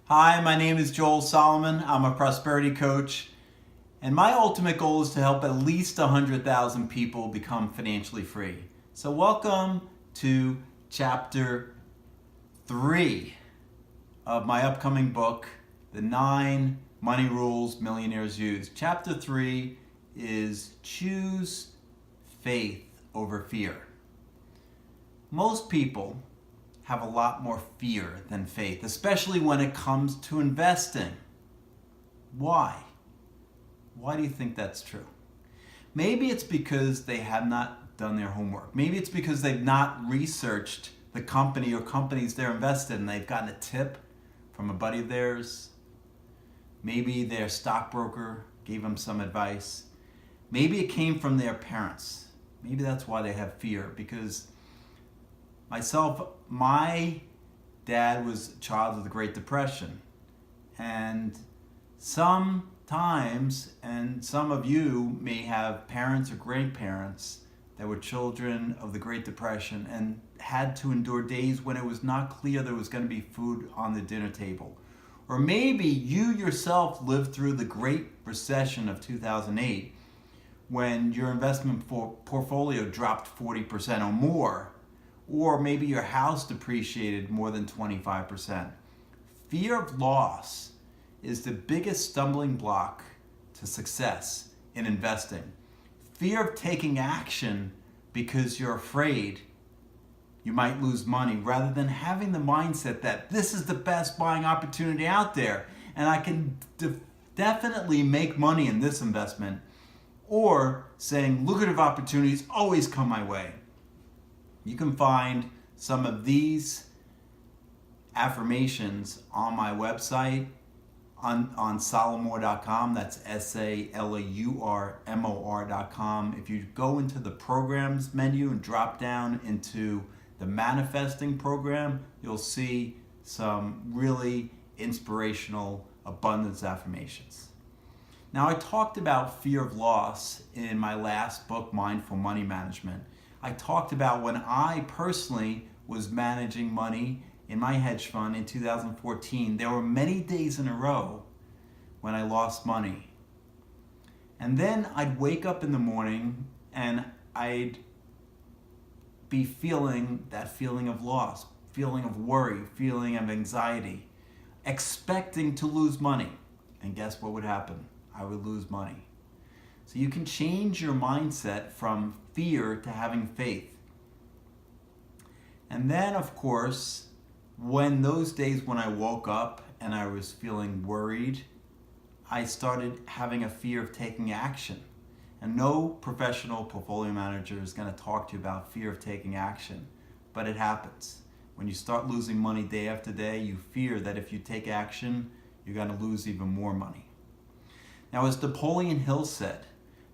Hi, my name is Joel Solomon. I'm a prosperity coach, and my ultimate goal is to help at least 100,000 people become financially free. So, welcome to chapter 3 of my upcoming book, The 9 Money Rules Millionaires Use. Chapter 3 is Choose Faith over Fear. Most people have a lot more fear than faith, especially when it comes to investing. Why? Why do you think that's true? Maybe it's because they have not done their homework. Maybe it's because they've not researched the company or companies they're invested in. They've gotten a tip from a buddy of theirs. Maybe their stockbroker gave them some advice. Maybe it came from their parents. Maybe that's why they have fear, because my dad was a child of the Great Depression, and sometimes, and some of you may have parents or grandparents that were children of the Great Depression and had to endure days when it was not clear there was going to be food on the dinner table. Or maybe you yourself lived through the Great Recession of 2008 when your investment portfolio dropped 40% or more. Or maybe your house depreciated more than 25%. Fear of loss is the biggest stumbling block to success in investing. Fear of taking action because you're afraid you might lose money, rather than having the mindset that this is the best buying opportunity out there and I can definitely make money in this investment. Or saying lucrative opportunities always come my way. You can find some of these affirmations on my website on salamour.com. That's SALAURMOR.com. If you go into the programs menu and drop down into the manifesting program, you'll see some really inspirational abundance affirmations. Now, I talked about fear of loss in my last book, Mindful Money Management. I talked about when I personally was managing money in my hedge fund in 2014. There were many days in a row when I lost money. And then I'd wake up in the morning and I'd be feeling that feeling of loss, feeling of worry, feeling of anxiety, expecting to lose money. And guess what would happen? I would lose money. So you can change your mindset from fear to having faith. And then, of course, when those days when I woke up and I was feeling worried, I started having a fear of taking action. And no professional portfolio manager is going to talk to you about fear of taking action, but it happens. When you start losing money day after day, you fear that if you take action, you're going to lose even more money. Now, as Napoleon Hill said,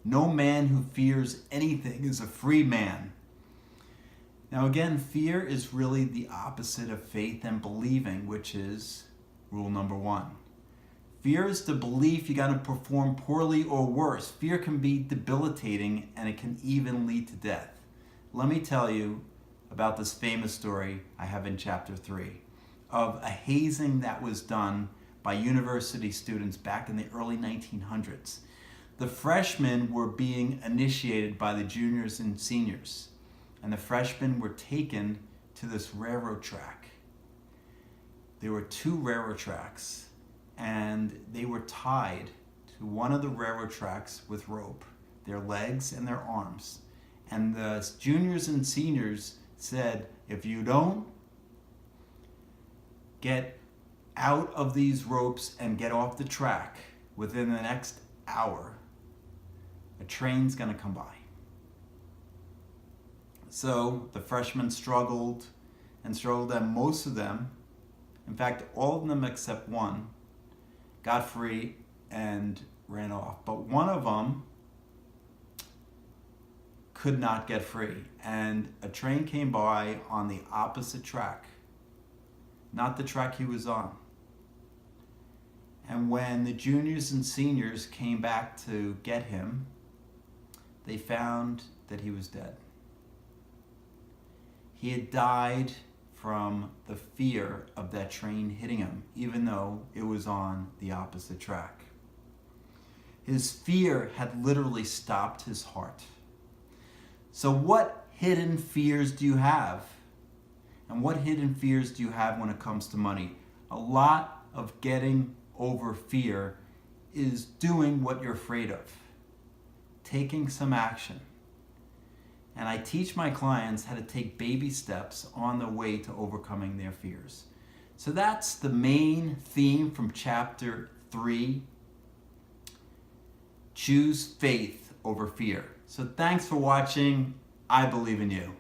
no man who fears anything is a free man. Now again, fear is really the opposite of faith and believing, which is rule number 1. Fear is the belief you're going to perform poorly or worse. Fear can be debilitating and it can even lead to death. Let me tell you about this famous story I have in chapter 3 of a hazing that was done by university students back in the early 1900s. The freshmen were being initiated by the juniors and seniors, and the freshmen were taken to this railroad track. There were 2 railroad tracks, and they were tied to one of the railroad tracks with rope, their legs and their arms. And the juniors and seniors said, if you don't get out of these ropes and get off the track within the next hour, a train's going to come by. So the freshmen struggled, and most of them, in fact, all of them except one, got free and ran off. But one of them could not get free, and a train came by on the opposite track, not the track he was on. And when the juniors and seniors came back to get him, they found that he was dead. He had died from the fear of that train hitting him, even though it was on the opposite track. His fear had literally stopped his heart. So what hidden fears do you have? And what hidden fears do you have when it comes to money? A lot of getting over fear is doing what you're afraid of, taking some action. And I teach my clients how to take baby steps on the way to overcoming their fears. So that's the main theme from chapter 3. Choose faith over fear. So thanks for watching. I believe in you.